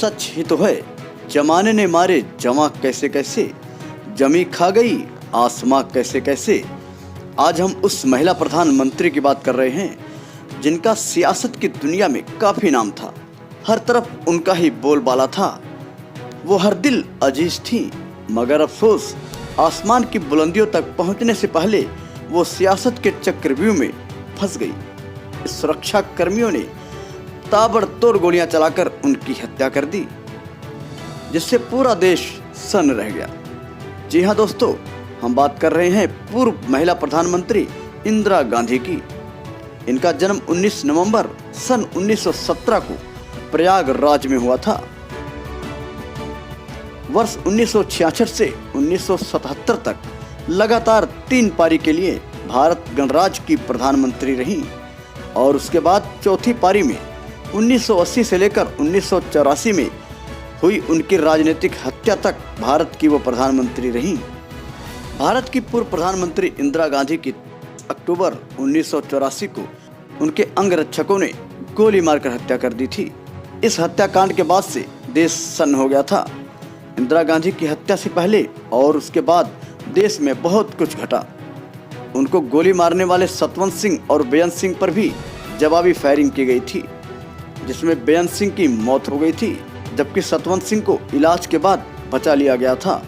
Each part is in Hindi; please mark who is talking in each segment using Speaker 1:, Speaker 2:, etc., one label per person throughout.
Speaker 1: सच ही तो है, जमाने ने मारे जमा कैसे कैसे, जमी खा गई आसमां कैसे कैसे। आज हम उस महिला प्रधानमंत्री की बात कर रहे हैं जिनका सियासत की दुनिया में काफी नाम था। हर तरफ उनका ही बोलबाला था। वो हर दिल अजीज थी, मगर अफसोस आसमान की बुलंदियों तक पहुंचने से पहले वो सियासत के चक्रव्यूह में फंस गई। सुरक्षा कर्मियों ने ताबड़तोड़ गोलियां चलाकर उनकी हत्या कर दी, जिससे पूरा देश सन्न रह गया। जी हाँ दोस्तों, हम बात कर रहे हैं पूर्व महिला प्रधानमंत्री इंदिरा गांधी की। इनका जन्म 19 नवंबर सन 1917 को प्रयागराज में हुआ था। वर्ष 1966 से 1977 तक लगातार 3 पारी के लिए भारत गणराज्य की प्रधानमंत्री रहीं और उसके बाद चौथी पारी में 1980 से लेकर 1984 में हुई उनकी राजनीतिक हत्या तक भारत की वो प्रधानमंत्री रहीं। भारत की पूर्व प्रधानमंत्री इंदिरा गांधी की अक्टूबर 1984 को उनके अंगरक्षकों ने गोली मारकर हत्या कर दी थी। इस हत्याकांड के बाद से देश सन्न हो गया था। इंदिरा गांधी की हत्या से पहले और उसके बाद देश में बहुत कुछ घटा। उनको गोली मारने वाले सतवंत सिंह और बेअंत सिंह पर भी जवाबी फायरिंग की गई थी, जिसमें बेअंत सिंह की मौत हो गई थी, जबकि सतवंत सिंह को इलाज के बाद बचा लिया गया था।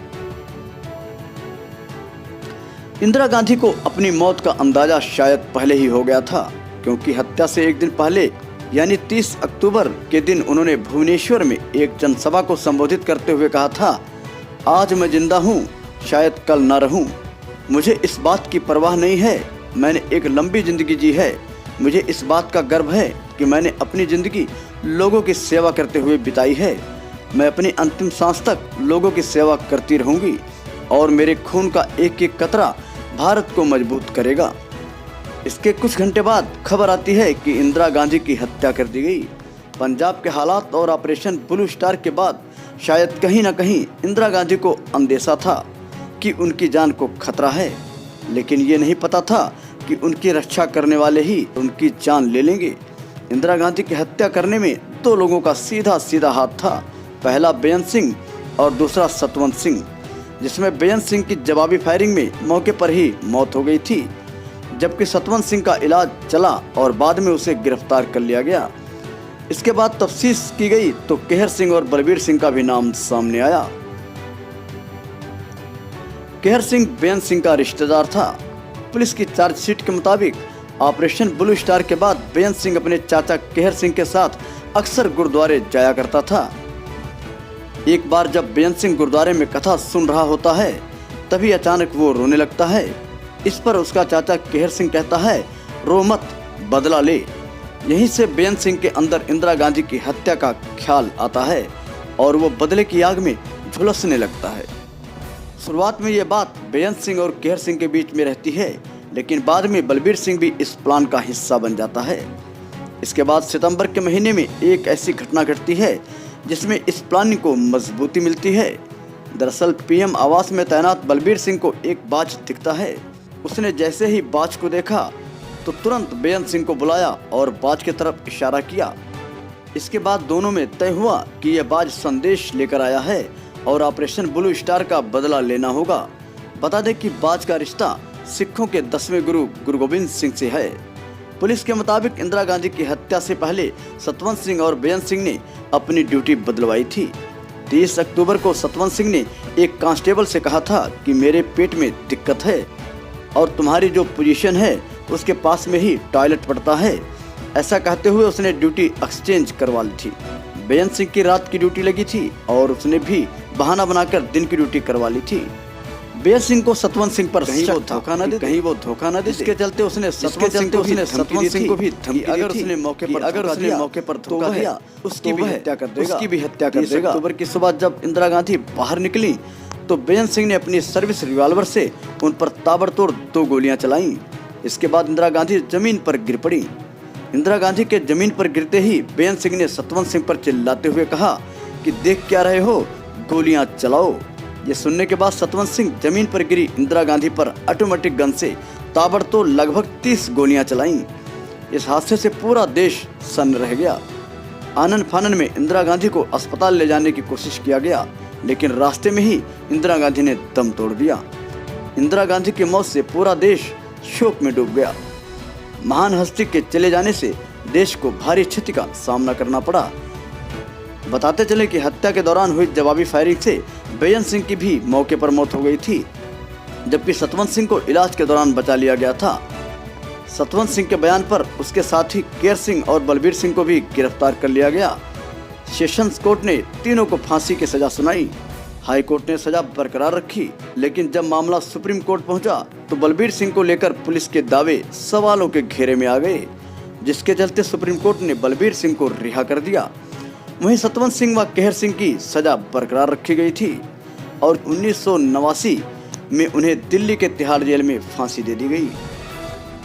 Speaker 1: इंदिरा गांधी को अपनी मौत का अंदाजा शायद पहले ही हो गया था, क्योंकि हत्या से एक दिन पहले यानी 30 अक्टूबर के दिन उन्होंने भुवनेश्वर में एक जनसभा को संबोधित करते हुए कहा था, आज मैं जिंदा हूँ, शायद कल न रहूँ। मुझे इस बात की परवाह नहीं है, मैंने एक लंबी जिंदगी जी है। मुझे इस बात का गर्व है कि मैंने अपनी जिंदगी लोगों की सेवा करते हुए बिताई है। मैं अपनी अंतिम सांस तक लोगों की सेवा करती रहूंगी और मेरे खून का एक एक कतरा भारत को मजबूत करेगा। इसके कुछ घंटे बाद खबर आती है कि इंदिरा गांधी की हत्या कर दी गई। पंजाब के हालात और ऑपरेशन ब्लू स्टार के बाद शायद कहीं न कहीं इंदिरा गांधी को अंदेशा था कि उनकी जान को खतरा है, लेकिन ये नहीं पता था कि उनकी रक्षा करने वाले ही उनकी जान ले लेंगे। इंदिरा गांधी की हत्या करने में 2 लोगों का सीधा सीधा हाथ था। पहला बेअंत सिंह और दूसरा सतवंत सिंह, जिसमें बेअंत सिंह की जवाबी फायरिंग में मौके पर ही मौत हो गई थी, जबकि सतवंत सिंह का इलाज चला और बाद में उसे गिरफ्तार कर लिया गया। इसके बाद तफ्तीश की गई तो केहर सिंह और बलबीर सिंह का भी नाम सामने आया। केहर सिंह बेअंत सिंह का रिश्तेदार था। पुलिस की चार्जशीट के मुताबिक ऑपरेशन ब्लू स्टार के बाद बेअंत सिंह अपने चाचा केहर सिंह के साथ अक्सर गुरुद्वारे जाया करता था। एक बार जब बेअंत सिंह गुरुद्वारे में कथा सुन रहा होता है, तभी अचानक वो रोने लगता है। इस पर उसका चाचा केहर सिंह कहता है, रो मत, बदला ले। यहीं से बेअंत सिंह के अंदर इंदिरा गांधी की हत्या का ख्याल आता है और वो बदले की आग में झुलसने लगता है। शुरुआत में ये बात बेअंत सिंह और केहर सिंह के बीच में रहती है, लेकिन बाद में बलबीर सिंह भी इस प्लान का हिस्सा बन जाता है। इसके बाद सितंबर के महीने में एक ऐसी घटना घटती है जिसमें इस प्लानिंग को मजबूती मिलती है। दरअसल पीएम आवास में तैनात बलबीर सिंह को एक बाज दिखता है। उसने जैसे ही बाज को देखा तो तुरंत बेअंत सिंह को बुलाया और बाज की तरफ इशारा किया। इसके बाद दोनों में तय हुआ कि यह बाज संदेश लेकर आया है और ऑपरेशन ब्लू स्टार का बदला लेना होगा। बता दें कि बाज का रिश्ता सिखों के 10वें गुरु गुरु गोबिंद सिंह से है। पुलिस के मुताबिक इंदिरा गांधी की हत्या से पहले सतवंत सिंह और बेअंत सिंह ने अपनी ड्यूटी बदलवाई थी। 30 अक्टूबर को सतवंत सिंह ने एक कांस्टेबल से कहा था कि मेरे पेट में दिक्कत है और तुम्हारी जो पोजीशन है उसके पास में ही टॉयलेट पड़ता है। ऐसा कहते हुए उसने ड्यूटी एक्सचेंज करवा ली थी। बेअंत सिंह की रात की ड्यूटी लगी थी और उसने भी बहाना बनाकर दिन की ड्यूटी करवा ली थी। बेअंत सिंह को सतवंत सिंह पर कहीं वो धोखा न दे, इसके चलते उसने सतवंत सिंह को भी धमकी अगर उसने मौके पर धोखा दिया उसकी भी हत्या कर देगा। अक्टूबर की सुबह जब इंदिरा गांधी बाहर निकली तो बेअंत सिंह ने अपनी सर्विस रिवॉल्वर से उन पर ताबड़तोड़ 2 गोलियां चलाईं। इसके बाद इंदिरा गांधी जमीन पर गिर पड़ी। इंदिरा गांधी के जमीन पर गिरते ही बेअंत सिंह ने सतवंत सिंह पर चिल्लाते हुए कहा कि देख क्या रहे हो, गोलियां चलाओ। ये सुनने के बाद सतवंत सिंह जमीन पर गिरी इंदिरा गांधी पर ऑटोमेटिक गन से ताबड़तोड़ लगभग 30 गोलियां चलाईं। इस हादसे से पूरा देश सन्न रह गया। आनन फानन में इंदिरा गांधी को अस्पताल ले जाने की कोशिश किया गया, लेकिन रास्ते में ही इंदिरा गांधी ने दम तोड़ दिया। इंदिरा गांधी की मौत से पूरा देश शोक में डूब गया। महान हस्ती के चले जाने से देश को भारी क्षति का सामना करना पड़ा। बताते चले कि हत्या के दौरान हुई जवाबी फायरिंग से बेअंत सिंह की भी मौके पर मौत हो गई थी, जबकि सतवंत सिंह को इलाज के दौरान बचा लिया गया था। सतवंत सिंह के बयान पर उसके साथी केहर सिंह और बलबीर सिंह को भी गिरफ्तार कर लिया गया। सेशंस कोर्ट ने तीनों को फांसी की सजा सुनाई। हाई कोर्ट ने सजा बरकरार रखी, लेकिन जब मामला सुप्रीम कोर्ट पहुंचा तो बलबीर सिंह को लेकर पुलिस के दावे सवालों के घेरे में आ गए, जिसके चलते सुप्रीम कोर्ट ने बलबीर सिंह को रिहा कर दिया। वहीं सतवंत सिंह व केहर सिंह की सजा बरकरार रखी गई थी और 1989 में उन्हें दिल्ली के तिहाड़ जेल में फांसी दे दी गई।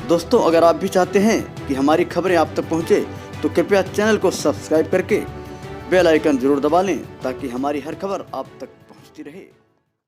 Speaker 1: दोस्तों, अगर आप भी चाहते हैं कि हमारी खबरें आप तक पहुंचे तो कृपया चैनल को सब्सक्राइब करके बेल आइकन जरूर दबा लें, ताकि हमारी हर खबर आप तक पहुंचती रहे।